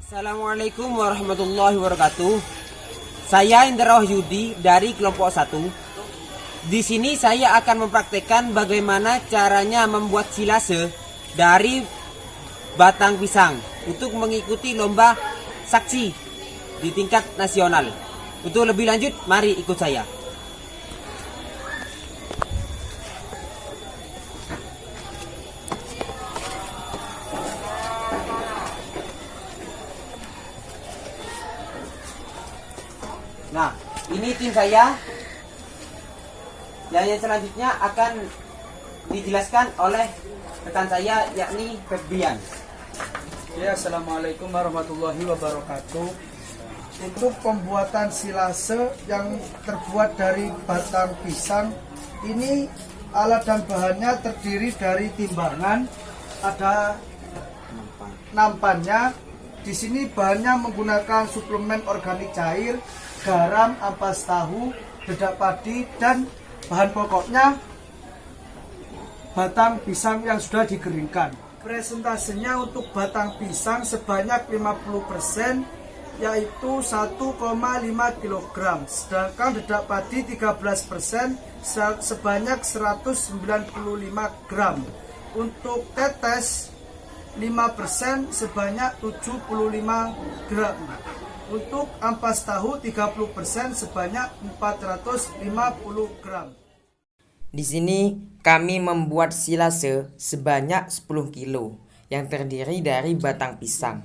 Assalamualaikum warahmatullahi wabarakatuh. Saya Indra Wahyudi dari kelompok 1. Di sini saya akan mempraktekkan bagaimana caranya membuat silase dari batang pisang untuk mengikuti lomba saksi di tingkat nasional. Untuk lebih lanjut, mari ikut saya. Nah, ini tim saya. Yang selanjutnya akan dijelaskan oleh rekan saya, yakni Febrian. Ya, Assalamualaikum warahmatullahi wabarakatuh. Untuk pembuatan silase yang terbuat dari batang pisang, ini alat dan bahannya terdiri dari timbangan, ada nampannya. Di sini bahannya menggunakan suplemen organik cair, garam, ampas tahu, dedak padi, dan bahan pokoknya batang pisang yang sudah dikeringkan. Presentasenya untuk batang pisang sebanyak 50%, yaitu 1,5 kg. Sedangkan dedak padi 13% sebanyak 195 gram. Untuk tetes 5% sebanyak 75 gram. Untuk ampas tahu 30% sebanyak 450 gram. Di sini kami membuat silase sebanyak 10 kilo yang terdiri dari batang pisang,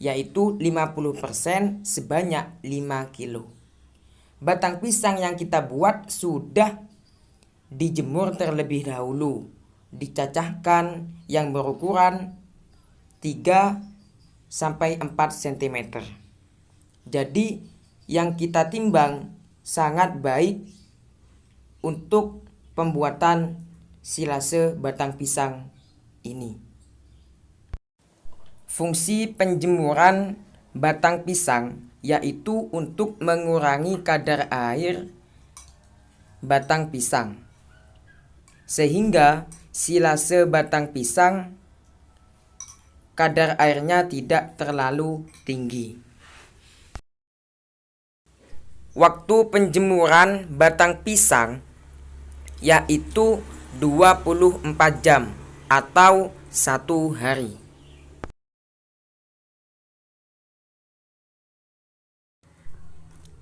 yaitu 50% sebanyak 5 kilo. Batang pisang yang kita buat sudah dijemur terlebih dahulu, dicacahkan yang berukuran 3-4 cm. Jadi yang kita timbang sangat baik untuk pembuatan silase batang pisang ini. Fungsi penjemuran batang pisang yaitu untuk mengurangi kadar air batang pisang, sehingga silase batang pisang kadar airnya tidak terlalu tinggi. Waktu penjemuran batang pisang yaitu 24 jam atau 1 hari.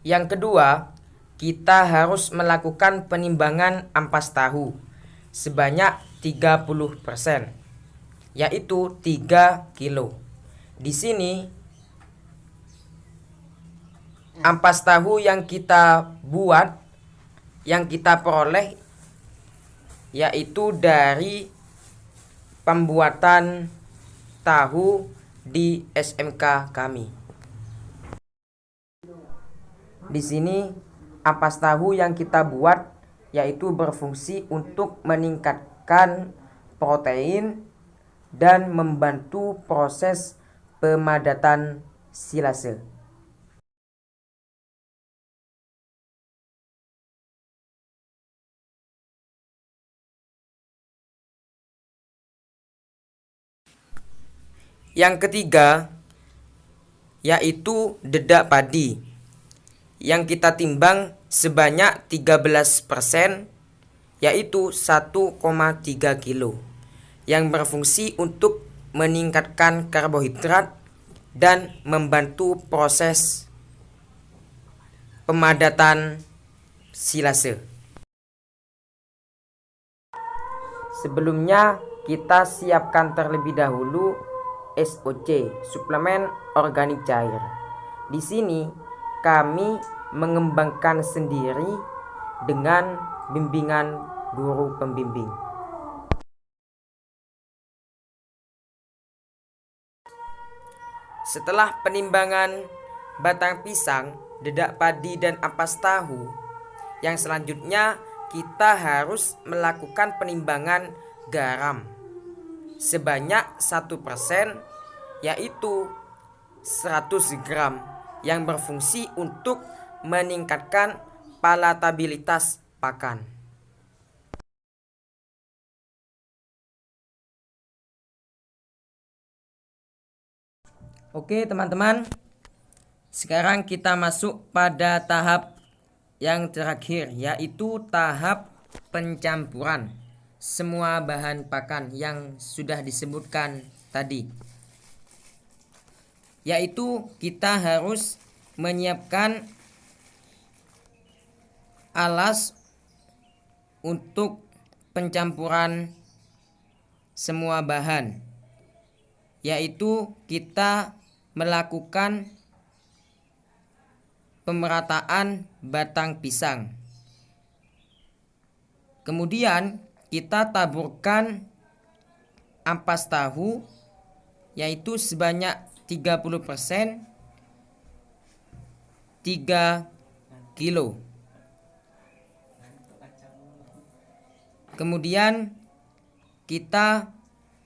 Yang kedua, kita harus melakukan penimbangan ampas tahu sebanyak 30%, yaitu 3 kilo. Di sini ampas tahu yang kita buat, yang kita peroleh, yaitu dari pembuatan tahu di SMK kami. Di sini ampas tahu yang kita buat yaitu berfungsi untuk meningkatkan protein dan membantu proses pemadatan silase. Yang ketiga yaitu dedak padi yang kita timbang sebanyak 13%, yaitu 1,3 kilo, yang berfungsi untuk meningkatkan karbohidrat dan membantu proses pemadatan silase. Sebelumnya kita siapkan terlebih dahulu SOC, suplemen organik cair. Di sini kami mengembangkan sendiri dengan bimbingan guru pembimbing. Setelah penimbangan batang pisang, dedak padi, dan ampas tahu, yang selanjutnya kita harus melakukan penimbangan garam sebanyak 1%, yaitu 100 gram, yang berfungsi untuk meningkatkan palatabilitas pakan. Oke teman-teman, sekarang kita masuk pada tahap yang terakhir, yaitu tahap pencampuran semua bahan pakan yang sudah disebutkan tadi. Yaitu kita harus menyiapkan alas untuk pencampuran semua bahan, yaitu kita melakukan pemerataan batang pisang. Kemudian kita taburkan ampas tahu, yaitu sebanyak 30%, 3 kilo. Kemudian kita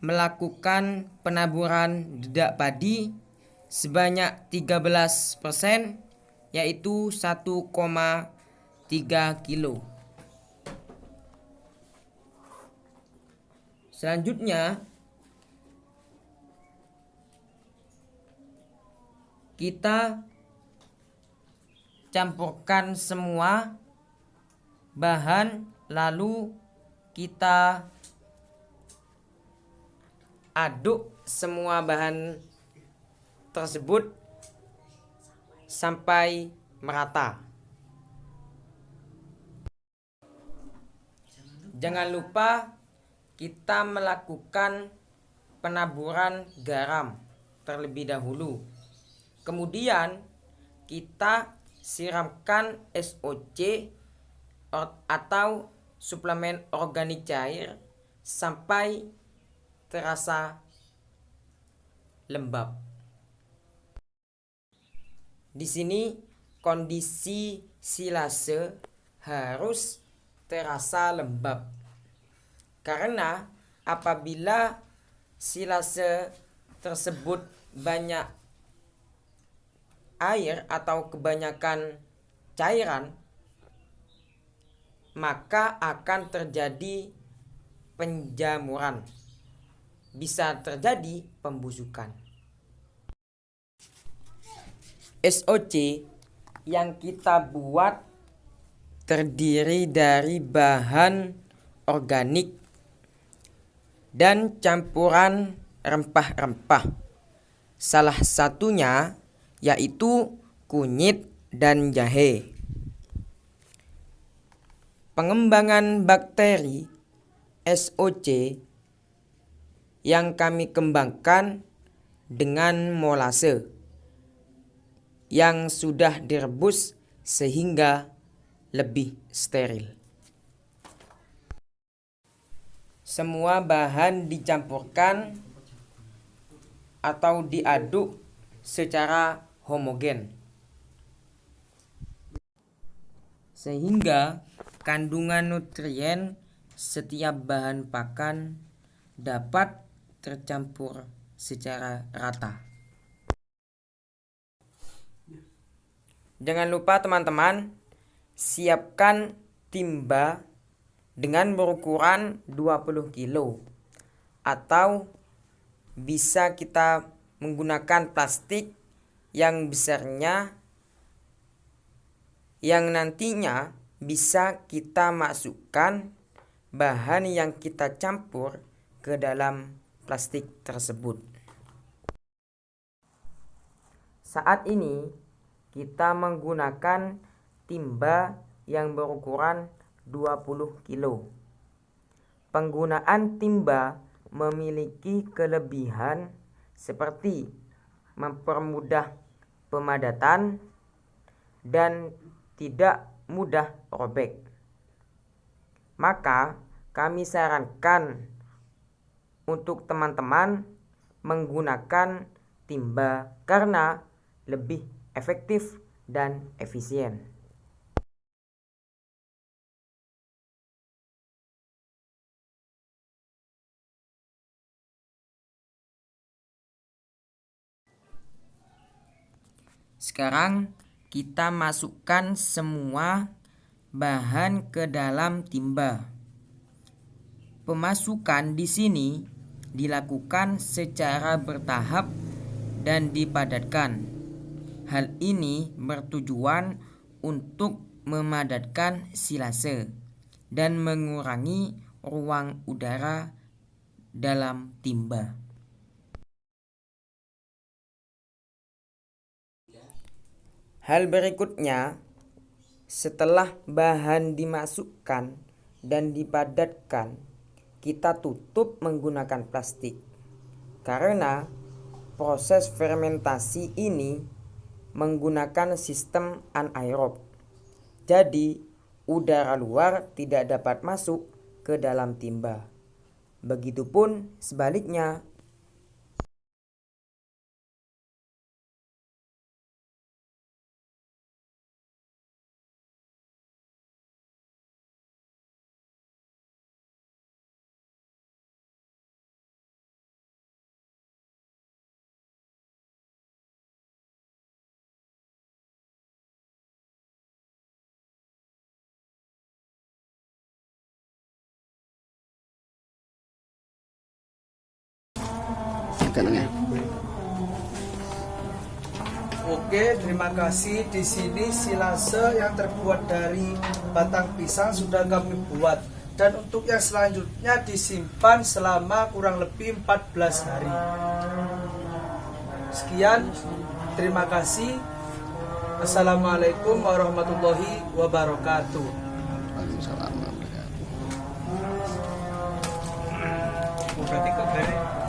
melakukan penaburan dedak padi sebanyak 13%, yaitu 1,3 kilo. Selanjutnya kita campurkan semua bahan, lalu kita aduk semua bahan tersebut sampai merata. Jangan lupa kita melakukan penaburan garam terlebih dahulu. Kemudian kita siramkan SOC atau suplemen organik cair sampai terasa lembab. Di sini kondisi silase harus terasa lembab, karena apabila silase tersebut banyak air atau kebanyakan cairan, maka akan terjadi penjamuran, bisa terjadi pembusukan. SOC yang kita buat terdiri dari bahan organik dan campuran rempah-rempah. Salah satunya yaitu kunyit dan jahe. Pengembangan bakteri SOC yang kami kembangkan dengan molase yang sudah direbus sehingga lebih steril. Semua bahan dicampurkan atau diaduk secara homogen, sehingga kandungan nutrien setiap bahan pakan dapat tercampur secara rata. Jangan lupa teman-teman, siapkan timba dengan berukuran 20 kilo, atau bisa kita menggunakan plastik yang besarnya, yang nantinya bisa kita masukkan bahan yang kita campur ke dalam plastik tersebut. Saat ini kita menggunakan timba yang berukuran 20 kilo. Penggunaan timba memiliki kelebihan seperti mempermudah pemadatan dan tidak mudah robek. Maka kami sarankan untuk teman-teman menggunakan timba karena lebih efektif dan efisien. Sekarang kita masukkan semua bahan ke dalam timba. Pemasukan di sini dilakukan secara bertahap dan dipadatkan. Hal ini bertujuan untuk memadatkan silase dan mengurangi ruang udara dalam timba. Hal berikutnya, setelah bahan dimasukkan dan dipadatkan, kita tutup menggunakan plastik. Karena proses fermentasi ini menggunakan sistem anaerob. Jadi, udara luar tidak dapat masuk ke dalam timba. Begitupun sebaliknya. Oke, terima kasih. Di sini silase yang terbuat dari batang pisang sudah kami buat. Dan untuk yang selanjutnya disimpan selama kurang lebih 14 hari. Sekian, terima kasih. Assalamualaikum warahmatullahi wabarakatuh. Waalaikumsalam warahmatullahi wabarakatuh. Berarti kok